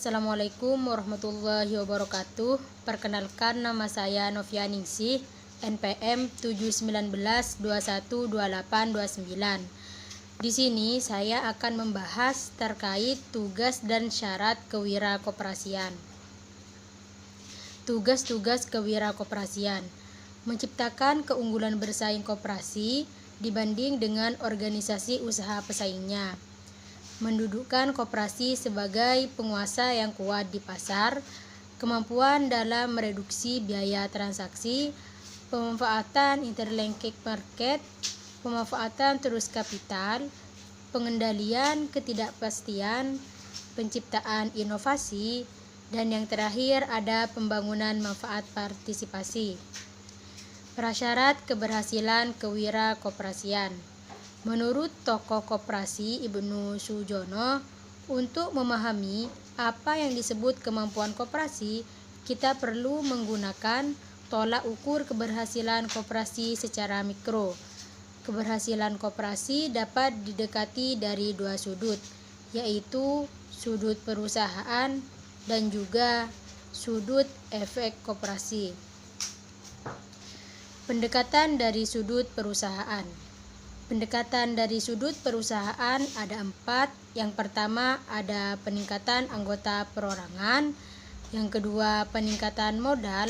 Assalamualaikum warahmatullahi wabarakatuh. Perkenalkan, nama saya Novia Ningsih, NPM 719212829. Di sini saya akan membahas terkait tugas dan syarat kewirakoperasian. Tugas-tugas kewirakoperasian: menciptakan keunggulan bersaing koperasi dibanding dengan organisasi usaha pesaingnya, mendudukkan koperasi sebagai penguasa yang kuat di pasar, kemampuan dalam mereduksi biaya transaksi, pemanfaatan interlinked market, pemanfaatan terus kapital, pengendalian ketidakpastian, penciptaan inovasi, dan yang terakhir ada pembangunan manfaat partisipasi. Prasyarat keberhasilan kewirakoperasian. Menurut tokoh koperasi Ibnu Sujono, untuk memahami apa yang disebut kemampuan koperasi, kita perlu menggunakan tolak ukur keberhasilan koperasi secara mikro. Keberhasilan koperasi dapat didekati dari dua sudut, yaitu sudut perusahaan dan juga sudut efek koperasi. Pendekatan dari sudut perusahaan. Pendekatan dari sudut perusahaan ada 4. Yang pertama ada peningkatan anggota perorangan, yang kedua peningkatan modal,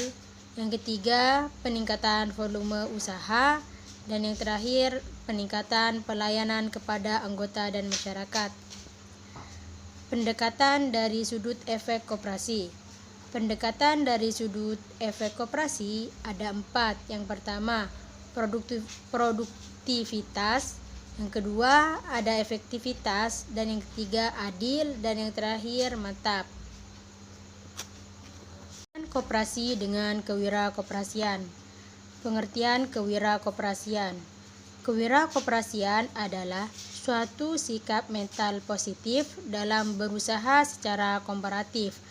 yang ketiga peningkatan volume usaha, dan yang terakhir peningkatan pelayanan kepada anggota dan masyarakat. Pendekatan dari sudut efek koperasi. Pendekatan dari sudut efek koperasi ada 4. Yang pertama produktivitas, yang kedua ada efektivitas, dan yang ketiga adil, dan yang terakhir mantap. Koperasi dengan kewirakoperasian. Pengertian kewirakoperasian. Kewirakoperasian adalah suatu sikap mental positif dalam berusaha secara komparatif,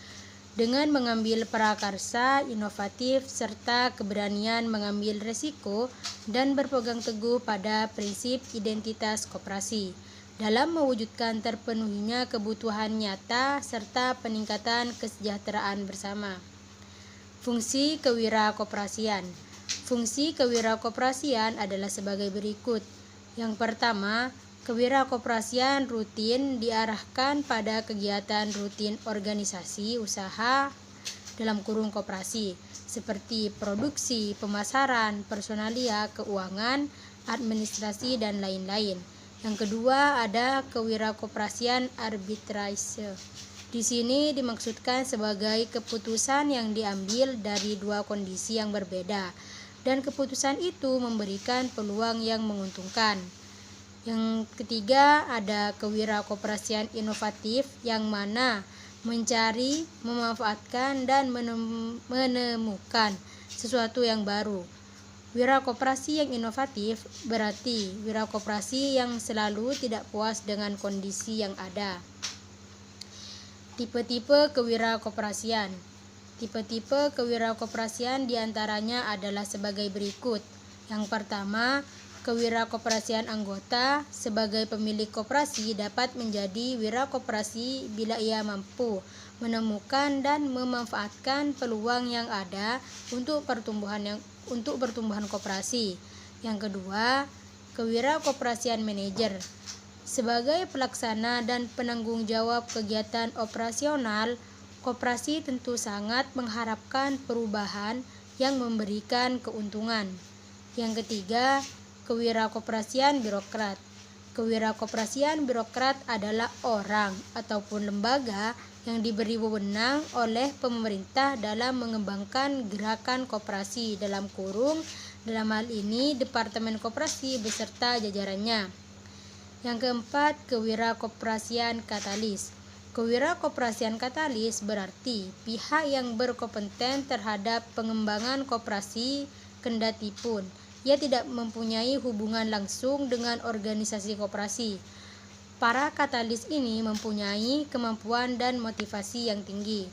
dengan mengambil prakarsa inovatif serta keberanian mengambil resiko dan berpegang teguh pada prinsip identitas koperasi dalam mewujudkan terpenuhinya kebutuhan nyata serta peningkatan kesejahteraan bersama. Fungsi kewirakoperasian. Fungsi kewirakoperasian adalah sebagai berikut. Yang pertama, kewirakoperasian rutin diarahkan pada kegiatan rutin organisasi usaha (koperasi) seperti produksi, pemasaran, personalia, keuangan, administrasi, dan lain-lain. Yang kedua ada kewirakoperasian arbitrase. Di sini dimaksudkan sebagai keputusan yang diambil dari dua kondisi yang berbeda, dan keputusan itu memberikan peluang yang menguntungkan. Yang ketiga ada kewirakoperasian inovatif, yang mana mencari, memanfaatkan, dan menemukan sesuatu yang baru. Wirakoperasi yang inovatif berarti wirakoperasi yang selalu tidak puas dengan kondisi yang ada. Tipe-tipe kewirakoperasian. Tipe-tipe kewirakoperasian diantaranya adalah sebagai berikut. Yang pertama, kewirakoperasian anggota. Sebagai pemilik koperasi dapat menjadi wirakoperasi bila ia mampu menemukan dan memanfaatkan peluang yang ada untuk pertumbuhan koperasi. Yang kedua, kewirakoperasian manajer. Sebagai pelaksana dan penanggung jawab kegiatan operasional, koperasi tentu sangat mengharapkan perubahan yang memberikan keuntungan. Yang ketiga, kewirakoperasian birokrat. Kewirakoperasian birokrat adalah orang ataupun lembaga yang diberi wewenang oleh pemerintah dalam mengembangkan gerakan koperasi dalam hal ini Departemen Koperasi beserta jajarannya. Yang keempat, kewirakoperasian katalis. Kewirakoperasian katalis berarti pihak yang berkompeten terhadap pengembangan koperasi kendatipun ia tidak mempunyai hubungan langsung dengan organisasi koperasi. Para katalis ini mempunyai kemampuan dan motivasi yang tinggi.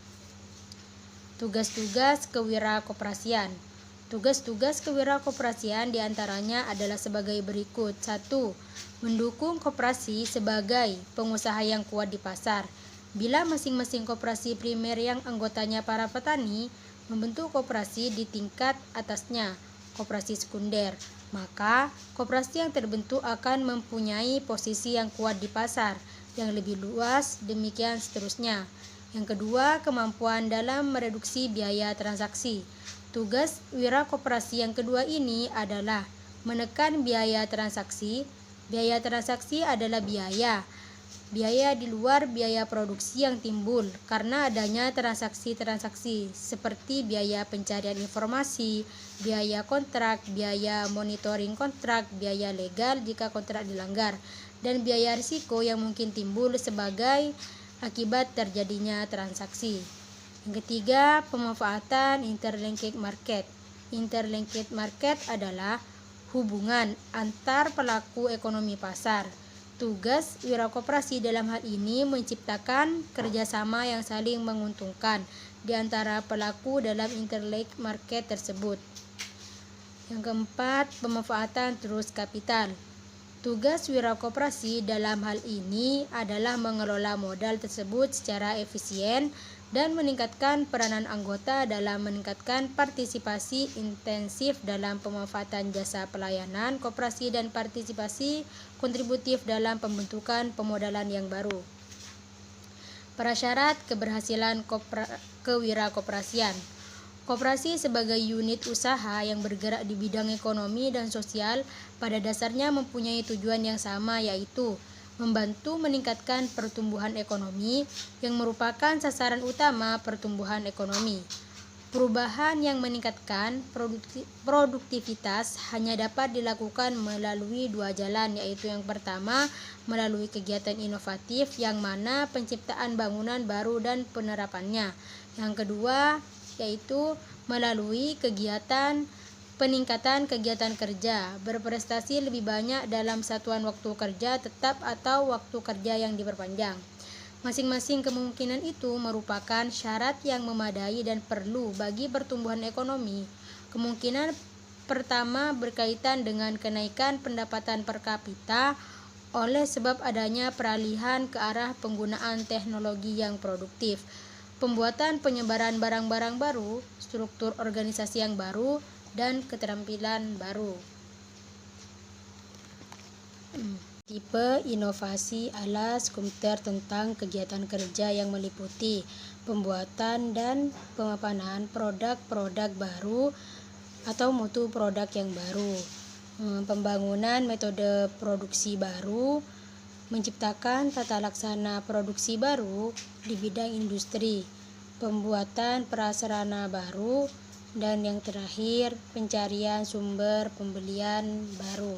Tugas-tugas kewirakoperasian. Tugas-tugas kewirakoperasian diantaranya adalah sebagai berikut. 1. Mendukung koperasi sebagai pengusaha yang kuat di pasar. Bila masing-masing koperasi primer yang anggotanya para petani membentuk koperasi di tingkat atasnya, koperasi sekunder, maka koperasi yang terbentuk akan mempunyai posisi yang kuat di pasar yang lebih luas, demikian seterusnya. Yang kedua, kemampuan dalam mereduksi biaya transaksi. Tugas wira koperasi yang kedua ini adalah menekan biaya transaksi. Biaya transaksi adalah biaya di luar biaya produksi yang timbul karena adanya transaksi-transaksi seperti biaya pencarian informasi, biaya kontrak, biaya monitoring kontrak, biaya legal jika kontrak dilanggar, dan biaya risiko yang mungkin timbul sebagai akibat terjadinya transaksi. Yang ketiga, pemanfaatan interlinked market. Interlinked market adalah hubungan antar pelaku ekonomi pasar. Tugas wirakoperasi dalam hal ini menciptakan kerjasama yang saling menguntungkan di antara pelaku dalam interlinked market tersebut. Yang keempat, pemanfaatan terus kapital. Tugas wirakoperasi dalam hal ini adalah mengelola modal tersebut secara efisien dan meningkatkan peranan anggota dalam meningkatkan partisipasi intensif dalam pemanfaatan jasa pelayanan koperasi dan partisipasi kontributif dalam pembentukan pemodalan yang baru. Prasyarat keberhasilan kewirakoperasian. Koperasi sebagai unit usaha yang bergerak di bidang ekonomi dan sosial pada dasarnya mempunyai tujuan yang sama, yaitu membantu meningkatkan pertumbuhan ekonomi yang merupakan sasaran utama pertumbuhan ekonomi. Perubahan yang meningkatkan produktivitas hanya dapat dilakukan melalui dua jalan, yaitu yang pertama melalui kegiatan inovatif yang mana penciptaan bangunan baru dan penerapannya. Yang kedua yaitu melalui kegiatan peningkatan kegiatan kerja, berprestasi lebih banyak dalam satuan waktu kerja tetap atau waktu kerja yang diperpanjang. Masing-masing kemungkinan itu merupakan syarat yang memadai dan perlu bagi pertumbuhan ekonomi. Kemungkinan pertama berkaitan dengan kenaikan pendapatan per kapita oleh sebab adanya peralihan ke arah penggunaan teknologi yang produktif, pembuatan penyebaran barang-barang baru, struktur organisasi yang baru, dan keterampilan baru. Tipe inovasi alas komputer tentang kegiatan kerja yang meliputi pembuatan dan pemapanan produk-produk baru atau mutu produk yang baru, pembangunan metode produksi baru, menciptakan tata laksana produksi baru di bidang industri, pembuatan prasarana baru, dan yang terakhir pencarian sumber pembelian baru.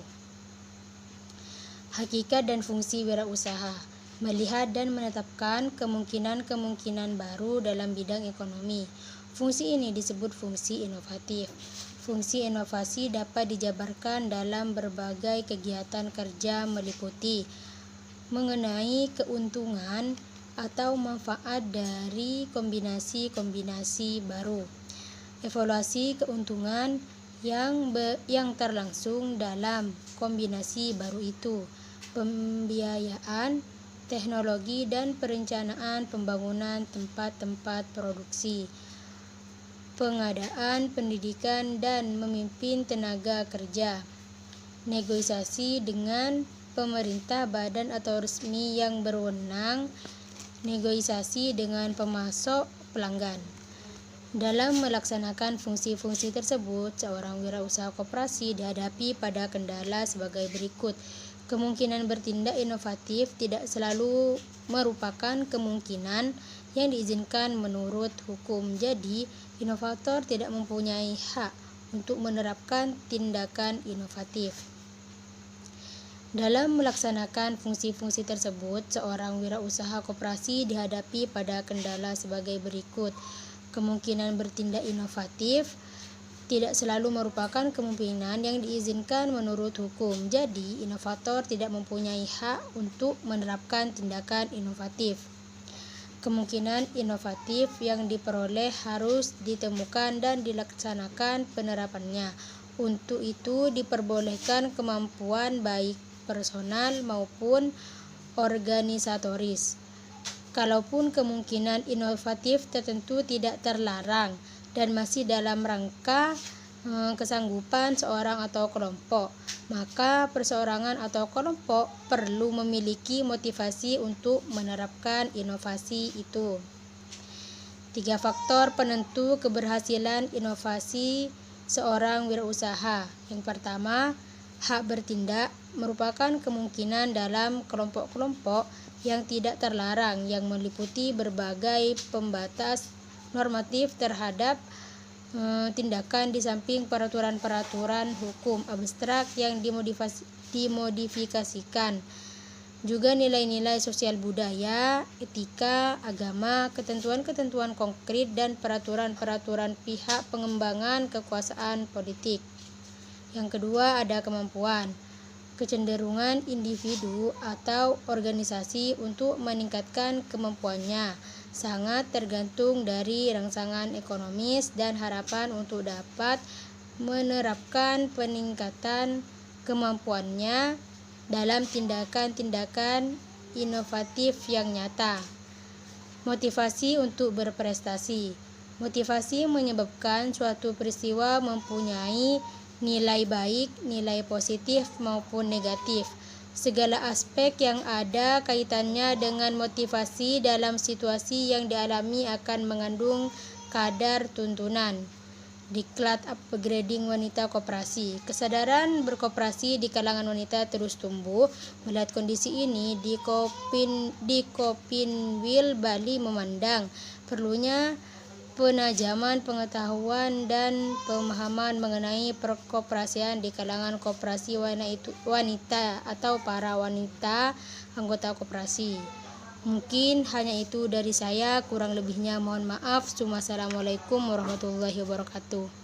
Hakikat dan fungsi wirausaha. Melihat dan menetapkan kemungkinan-kemungkinan baru dalam bidang ekonomi. Fungsi ini disebut fungsi inovatif. Fungsi inovasi dapat dijabarkan dalam berbagai kegiatan kerja meliputi mengenai keuntungan atau manfaat dari kombinasi-kombinasi baru, evaluasi keuntungan yang terlangsung dalam kombinasi baru itu, pembiayaan, teknologi dan perencanaan pembangunan tempat-tempat produksi, pengadaan, pendidikan dan memimpin tenaga kerja, negosiasi dengan pemerintah, badan atau resmi yang berwenang, negosiasi dengan pemasok, pelanggan. Dalam melaksanakan fungsi-fungsi tersebut, seorang wirausaha koperasi dihadapi pada kendala sebagai berikut. Kemungkinan bertindak inovatif tidak selalu merupakan kemungkinan yang diizinkan menurut hukum. Jadi, inovator tidak mempunyai hak untuk menerapkan tindakan inovatif. Dalam melaksanakan fungsi-fungsi tersebut, seorang wirausaha koperasi dihadapi pada kendala sebagai berikut. Kemungkinan bertindak inovatif tidak selalu merupakan kemungkinan yang diizinkan menurut hukum. Jadi, inovator tidak mempunyai hak untuk menerapkan tindakan inovatif. Kemungkinan inovatif yang diperoleh harus ditemukan dan dilaksanakan penerapannya. Untuk itu, diperbolehkan kemampuan baik personal maupun organisatoris. kalaupun kemungkinan inovatif tertentu tidak terlarang dan masih dalam rangka kesanggupan seorang atau kelompok, maka perseorangan atau kelompok perlu memiliki motivasi untuk menerapkan inovasi itu. 3 faktor penentu keberhasilan inovasi seorang wirausaha. Yang pertama, hak bertindak merupakan kemungkinan dalam kelompok-kelompok yang tidak terlarang yang meliputi berbagai pembatas normatif terhadap tindakan di samping peraturan-peraturan hukum abstrak yang dimodifikasikan. Juga nilai-nilai sosial budaya, etika, agama, ketentuan-ketentuan konkret, dan peraturan-peraturan pihak pengembangan kekuasaan politik. Yang kedua ada kemampuan. Kecenderungan individu atau organisasi untuk meningkatkan kemampuannya sangat tergantung dari rangsangan ekonomis dan harapan untuk dapat menerapkan peningkatan kemampuannya dalam tindakan-tindakan inovatif yang nyata. Motivasi untuk berprestasi. Motivasi menyebabkan suatu peristiwa mempunyai nilai baik, nilai positif maupun negatif. Segala aspek yang ada kaitannya dengan motivasi dalam situasi yang dialami akan mengandung kadar tuntunan. Diklat upgrading wanita koperasi. Kesadaran berkoperasi di kalangan wanita terus tumbuh. Melihat kondisi ini, di Kopinwil Bali memandang perlunya penajaman pengetahuan dan pemahaman mengenai perkoperasian di kalangan koperasi wanita atau para wanita anggota koperasi. Mungkin hanya itu dari saya, kurang lebihnya mohon maaf. Assalamualaikum warahmatullahi wabarakatuh.